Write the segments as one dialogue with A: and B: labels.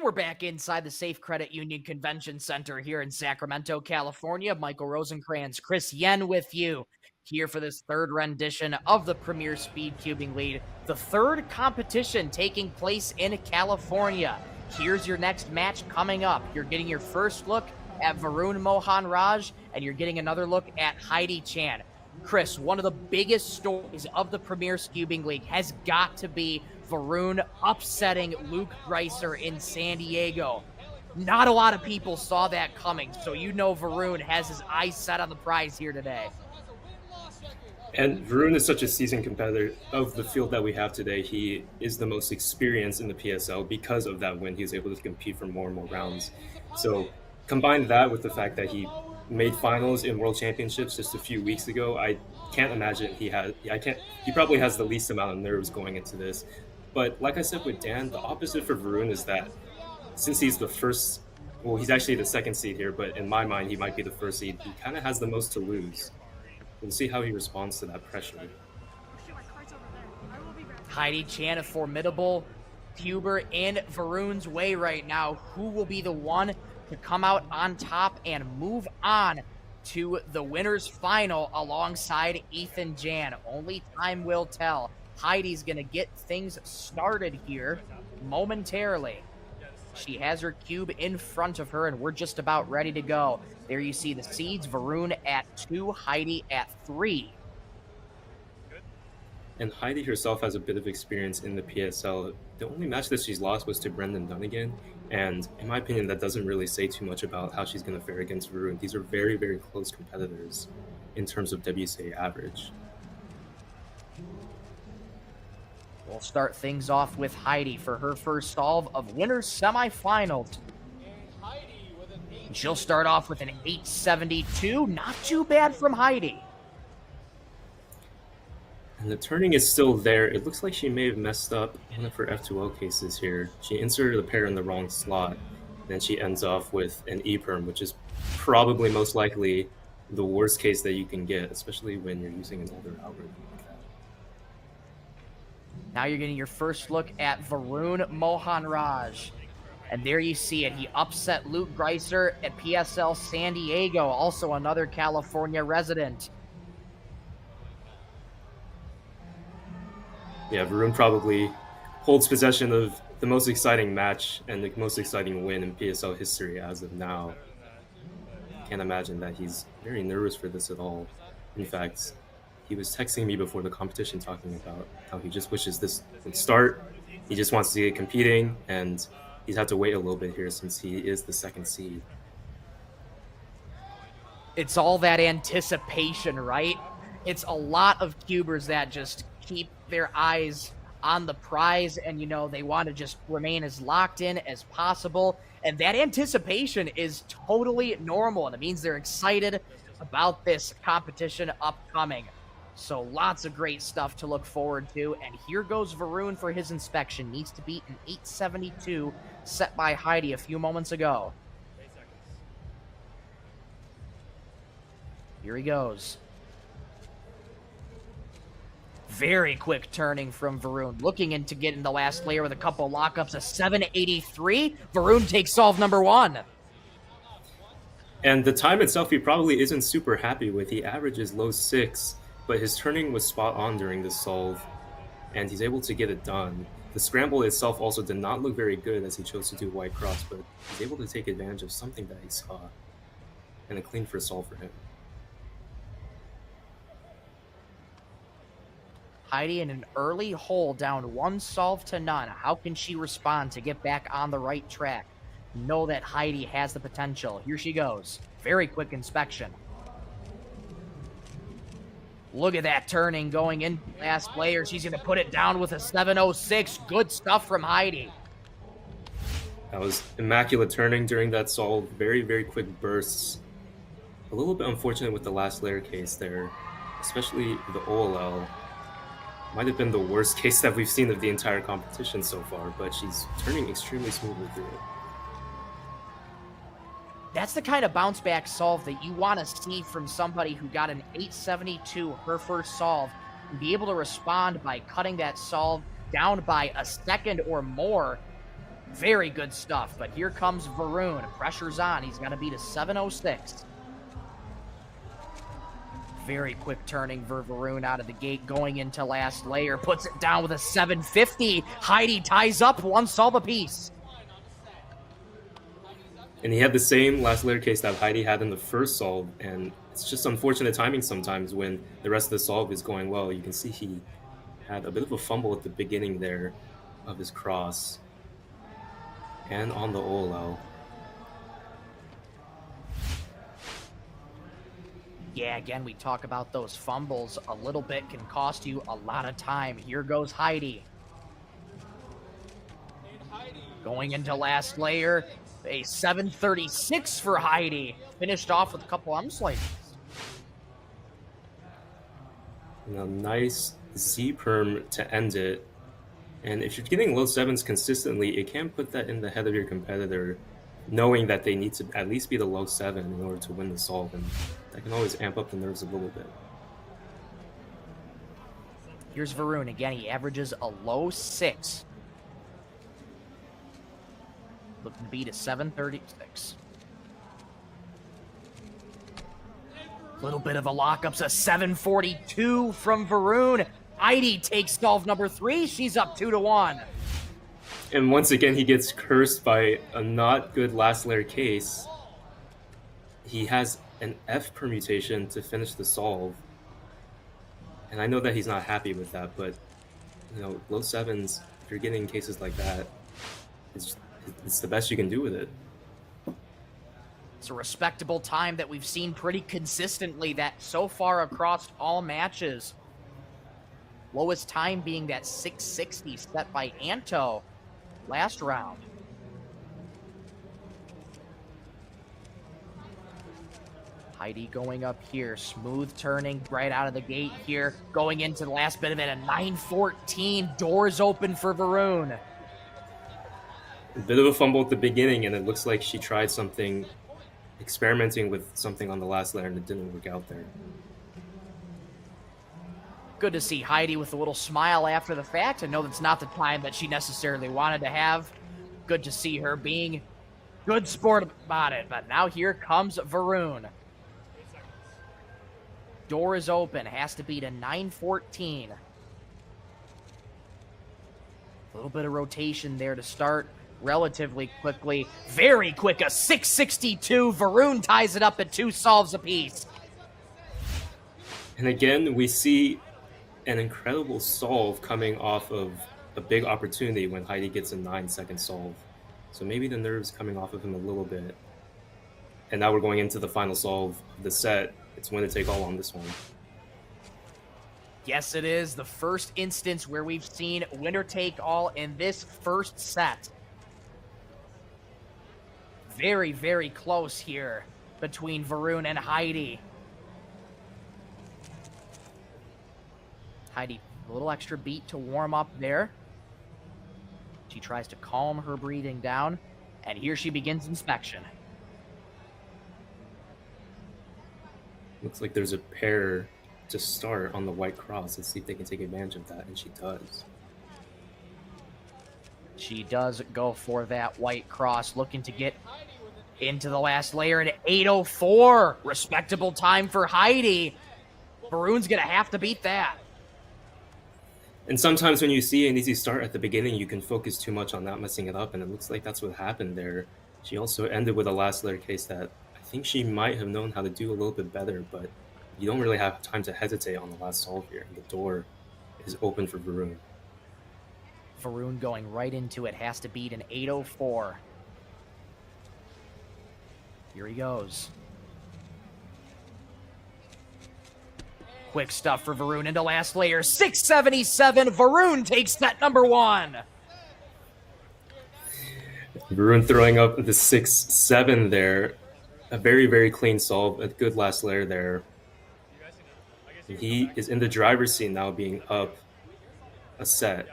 A: we're back inside the Safe Credit Union Convention Center here in Sacramento, California. Michael Rosencrantz, Chris Yen with you here for this third rendition of the Premier Speedcubing League, the third competition taking place in California. Here's your next match coming up. You're getting your first look at Varun Mohanraj, and you're getting another look at Heidi Chan. Chris, one of the biggest stories of the Premier Speedcubing League has got to be Varun upsetting Luke Greiser in San Diego. Not a lot of people saw that coming, so you know Varun has his eyes set on the prize here today.
B: And Varun is such a seasoned competitor of the field that we have today. He is the most experienced in the PSL because of that win. He was able to compete for more and more rounds. So combine that with the fact that he made finals in World Championships just a few weeks ago. I can't imagine he probably has the least amount of nerves going into this. But like I said with Dan, the opposite for Varun is that since he's the first, well, he's actually the second seed here, but in my mind, he might be the first seed. He kind of has the most to lose. We'll see how he responds to that pressure.
A: Heidi Chan, a formidable cuber in Varun's way right now. Who will be the one to come out on top and move on to the winner's final alongside Ethan Jan? Only time will tell. Heidi's going to get things started here momentarily. She has her cube in front of her, and we're just about ready to go. There you see the seeds, Varun at 2, Heidi at 3.
B: And Heidi herself has a bit of experience in the PSL. The only match that she's lost was to Brendan Dunnigan, and in my opinion, that doesn't really say too much about how she's going to fare against Varun. These are very, very close competitors in terms of WCA average.
A: We'll start things off with Heidi for her first solve of winners semifinals. She'll start off with an 872. Not too bad from Heidi.
B: And the turning is still there. It looks like she may have messed up one of her F2L cases here. She inserted a pair in the wrong slot. Then she ends off with an E-perm, which is probably most likely the worst case that you can get, especially when you're using an older algorithm like that.
A: Now you're getting your first look at Varun Mohanraj. And there you see it. He upset Luke Greiser at PSL San Diego, also another California resident.
B: Yeah, Varun probably holds possession of the most exciting match and the most exciting win in PSL history as of now. Can't imagine that he's very nervous for this at all. In fact, he was texting me before the competition talking about how he just wishes this would start. He just wants to get competing, and he's had to wait a little bit here since he is the second seed.
A: It's all that anticipation, right? It's a lot of cubers that just keep their eyes on the prize, and they want to just remain as locked in as possible, and that anticipation is totally normal, and it means they're excited about this competition upcoming. So lots of great stuff to look forward to, and here goes Varun for his inspection. Needs to beat an 872 set by Heidi a few moments ago. Here he goes. Very quick turning from Varun. Looking into getting the last layer with a couple lockups. A 783. Varun takes solve number 1.
B: And the time itself, he probably isn't super happy with. He averages low 6, but his turning was spot on during this solve, and he's able to get it done. The scramble itself also did not look very good as he chose to do white cross, but he's able to take advantage of something that he saw, and a clean first solve for him.
A: Heidi in an early hole, down 1 solve to none. How can she respond to get back on the right track? Know that Heidi has the potential. Here she goes. Very quick inspection. Look at that turning going in last player. She's going to put it down with a 706. Good stuff from Heidi.
B: That was immaculate turning during that solve. Very, very quick bursts. A little bit unfortunate with the last layer case there, especially the OLL. Might have been the worst case that we've seen of the entire competition so far, but she's turning extremely smoothly through it.
A: That's the kind of bounce back solve that you want to see from somebody who got an 872, her first solve, and be able to respond by cutting that solve down by a second or more. Very good stuff, but here comes Varun. Pressure's on. He's got to beat a 706. Very quick turning for Varun out of the gate, going into last layer. Puts it down with a 750. Heidi ties up one solve apiece.
B: And he had the same last layer case that Heidi had in the first solve, and it's just unfortunate timing sometimes when the rest of the solve is going well. You can see he had a bit of a fumble at the beginning there of his cross. And on the Olo.
A: Yeah, again, we talk about those fumbles. A little bit can cost you a lot of time. Here goes Heidi. Going into last layer, a 736 for Heidi. Finished off with a couple arm slices.
B: And a nice Z-perm to end it. And if you're getting low sevens consistently, it can put that in the head of your competitor, knowing that they need to at least be the low 7 in order to win the solve, and that can always amp up the nerves a little bit.
A: Here's Varun. Again, he averages a low 6. Looking to beat a 736. Little bit of a lockups, a 742 from Varun. Heidi takes solve number 3. She's up 2-1.
B: And once again, he gets cursed by a not good last layer case. He has an F permutation to finish the solve. And I know that he's not happy with that, but you know, low sevens, if you're getting cases like that, it's the best you can do with it.
A: It's a respectable time that we've seen pretty consistently that so far across all matches. Lowest time being that 660 set by Anto last round. Heidi going up here, smooth turning right out of the gate here, going into the last bit of it, a 914, doors open for Varun.
B: A bit of a fumble at the beginning, and it looks like she tried something, experimenting with something on the last layer, and it didn't work out there.
A: Good to see Heidi with a little smile after the fact. I know that's not the time that she necessarily wanted to have. Good to see her being good sport about it. But now here comes Varun. Door is open. Has to beat a 914. A little bit of rotation there to start relatively quickly. Very quick, a 662. Varun ties it up at 2 solves apiece.
B: And again, we see an incredible solve coming off of a big opportunity when Heidi gets a 9-second solve. So maybe the nerves coming off of him a little bit. And now we're going into the final solve of the set. It's winner take all on this one.
A: Yes, it is the first instance where we've seen winner take all in this first set. Very, very close here between Varun and Heidi. Heidi, a little extra beat to warm up there. She tries to calm her breathing down, and here she begins inspection.
B: Looks like there's a pair to start on the white cross. Let's see if they can take advantage of that, and she does.
A: She does go for that white cross, looking to get into the last layer at 8:04. Respectable time for Heidi. Varun's going to have to beat that.
B: And sometimes when you see an easy start at the beginning, you can focus too much on not messing it up, and it looks like that's what happened there. She also ended with a last layer case that I think she might have known how to do a little bit better, but you don't really have time to hesitate on the last solve here. The door is open for Varun.
A: Varun going right into it, has to beat an 8:04. Here he goes. Quick stuff for Varun into last layer. 677. Varun takes set number 1.
B: Varun throwing up the 6-7 there. A very, very clean solve. A good last layer there. He is in the driver's seat now, being up a set.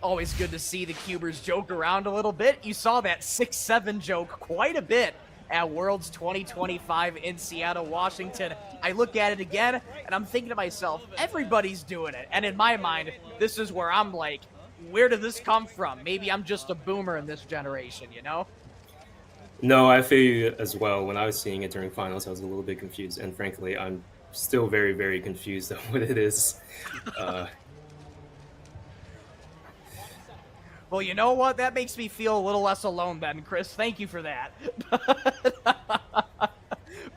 A: Always good to see the Cubers joke around a little bit. You saw that 6-7 joke quite a bit at Worlds 2025 in Seattle, Washington. I look at it again, and I'm thinking to myself, everybody's doing it. And in my mind, this is where I'm like, where did this come from? Maybe I'm just a boomer in this generation, you know?
B: No, I feel you as well. When I was seeing it during finals, I was a little bit confused, and frankly, I'm still very, very confused on what it is.
A: Well, you know what? That makes me feel a little less alone then, Chris. Thank you for that.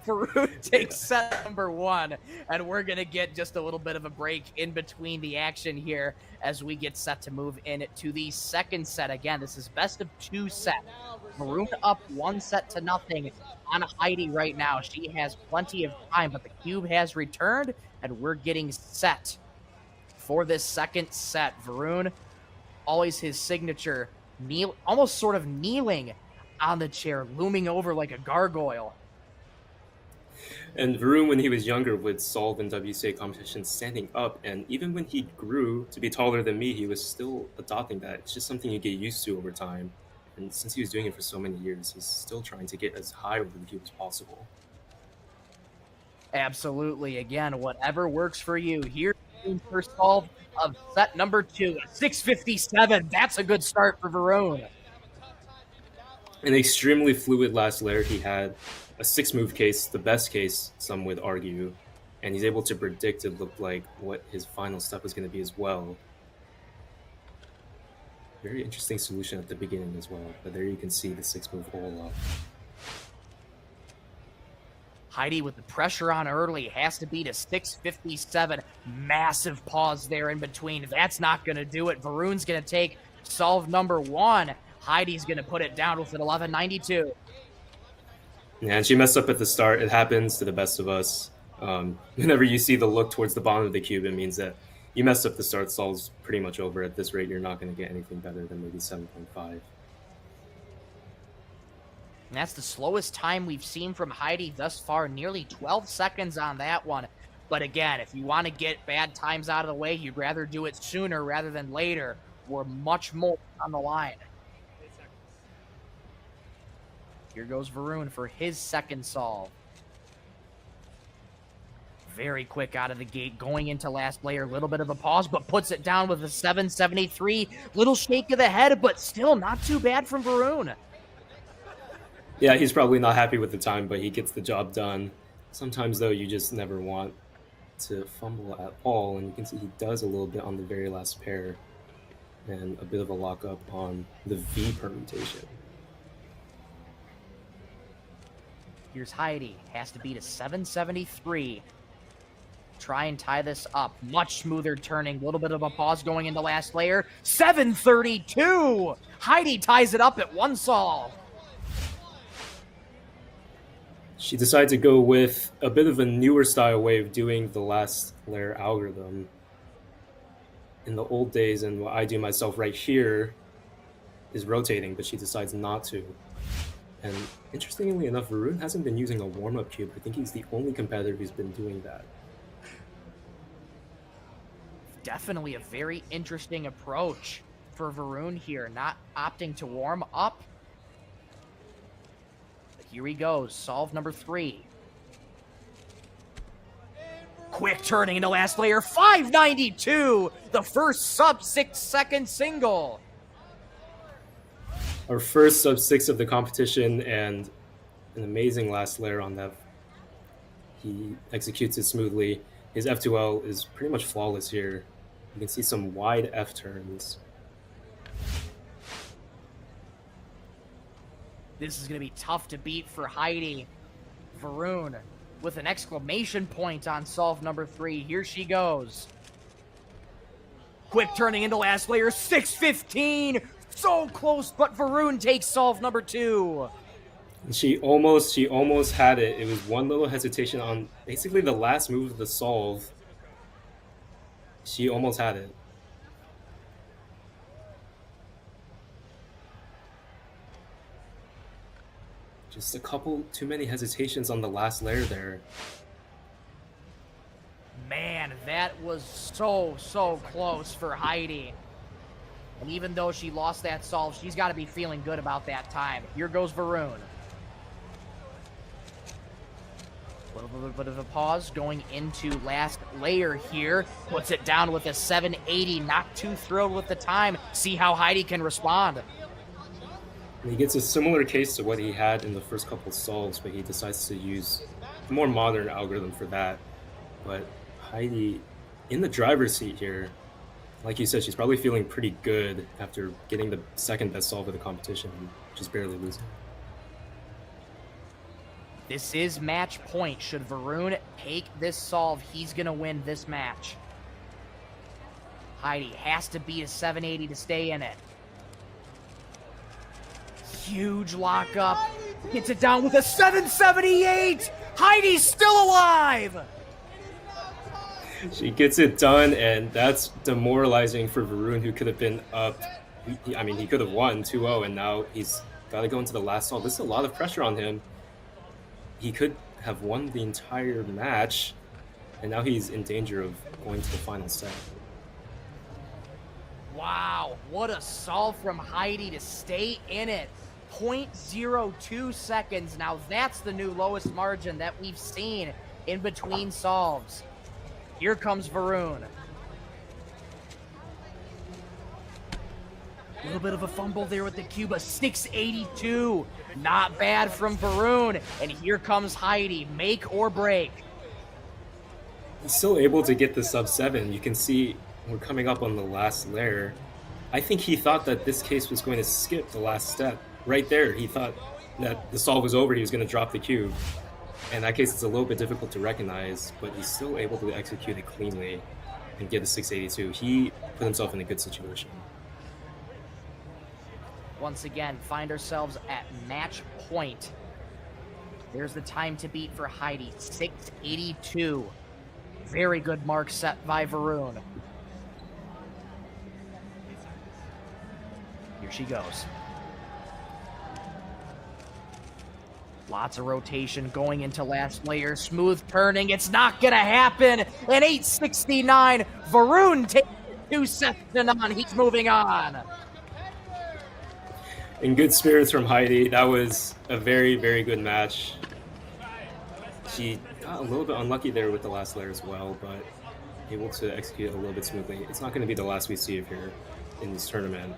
A: Varun takes set number 1, and we're going to get just a little bit of a break in between the action here as we get set to move into the second set. Again, this is best of 2 set. Varun up 1-0 on Heidi right now. She has plenty of time, but the cube has returned, and we're getting set for this second set. Varun, always his signature, almost sort of kneeling on the chair, looming over like a gargoyle.
B: And Varun, when he was younger, would solve in WCA competitions standing up, and even when he grew to be taller than me, he was still adopting that. It's just something you get used to over time. And since he was doing it for so many years, he's still trying to get as high over the cube as possible.
A: Absolutely. Again, whatever works for you. Here's the first solve of set number 2, 657. That's a good start for Varun.
B: An extremely fluid last layer. He had a 6-move case, the best case, some would argue, and he's able to predict, it looked like, what his final step was going to be as well. Very interesting solution at the beginning as well, but there you can see the 6-move all up.
A: Heidi with the pressure on early has to beat a 657. Massive pause there in between. That's not going to do it. Varun's going to take solve number 1. Heidi's going to put it down with an 1192.
B: Yeah, and she messed up at the start. It happens to the best of us. Whenever you see the look towards the bottom of the cube, it means that you messed up the start. Solve's pretty much over. At this rate, you're not going to get anything better than maybe 7.5.
A: And that's the slowest time we've seen from Heidi thus far, nearly 12 seconds on that one. But again, if you want to get bad times out of the way, you'd rather do it sooner rather than later. We're much more on the line. Here goes Varun for his second solve. Very quick out of the gate, going into last layer. Little bit of a pause, but puts it down with a 773. Little shake of the head, but still not too bad from Varun.
B: Yeah, he's probably not happy with the time, but he gets the job done. Sometimes, though, you just never want to fumble at all, and you can see he does a little bit on the very last pair, and a bit of a lockup on the V permutation.
A: Here's Heidi, has to beat a 773. Try and tie this up. Much smoother turning, a little bit of a pause going into last layer. 732! Heidi ties it up at 1 solve.
B: She decided to go with a bit of a newer style way of doing the last layer algorithm. In the old days, and what I do myself right here is rotating, but she decides not to. And interestingly enough, Varun hasn't been using a warm-up cube. I think he's the only competitor who's been doing that.
A: Definitely a very interesting approach for Varun here, not opting to warm up. Here he goes, solve number 3. Quick turning into last layer, 592! The first sub-6 second single.
B: Our first sub-6 of the competition, and an amazing last layer on that. He executes it smoothly. His F2L is pretty much flawless here. You can see some wide F turns.
A: This is going to be tough to beat for Heidi. Varun with an exclamation point on solve number 3. Here she goes. Quick turning into last layer, 615. So close, but Varun takes solve number 2.
B: She almost had it. It was one little hesitation on basically the last move of the solve. She almost had it. Just a couple too many hesitations on the last layer there.
A: Man, that was so close for Heidi. And even though she lost that solve, she's got to be feeling good about that time. Here goes Varun. A little bit of a pause going into last layer here. Puts it down with a 780. Not too thrilled with the time. See how Heidi can respond.
B: And he gets a similar case to what he had in the first couple solves, but he decides to use a more modern algorithm for that. But Heidi, in the driver's seat here, like you said, she's probably feeling pretty good after getting the second best solve of the competition and just barely losing.
A: This is match point. Should Varun take this solve, he's going to win this match. Heidi has to beat a 780 to stay in it. Huge lockup. Gets it down with a 778. Heidi's still alive.
B: She gets it done, and that's demoralizing for Varun, who could have been up. I mean, he could have won 2-0, and now he's got to go into the last solve. This is a lot of pressure on him. He could have won the entire match, and now he's in danger of going to the final set.
A: Wow, what a solve from Heidi to stay in it. 0.02 seconds. Now that's the new lowest margin that we've seen in between solves. Here comes Varun. A little bit of a fumble there with the Cuba. 682. Not bad from Varun. And here comes Heidi. Make or break.
B: He's still able to get the sub 7. You can see we're coming up on the last layer. I think he thought that this case was going to skip the last step. Right there, he thought that the solve was over. He was going to drop the cube. In that case, it's a little bit difficult to recognize, but he's still able to execute it cleanly and get a 682. He put himself in a good situation.
A: Once again, find ourselves at match point. There's the time to beat for Heidi, 682. Very good mark set by Varun. Here she goes. Lots of rotation going into last layer. Smooth turning. It's not going to happen. An 869. Varun takes 2 sets to none. He's moving on.
B: In good spirits from Heidi. That was a very, very good match. She got a little bit unlucky there with the last layer as well, but able to execute it a little bit smoothly. It's not going to be the last we see of her in this tournament.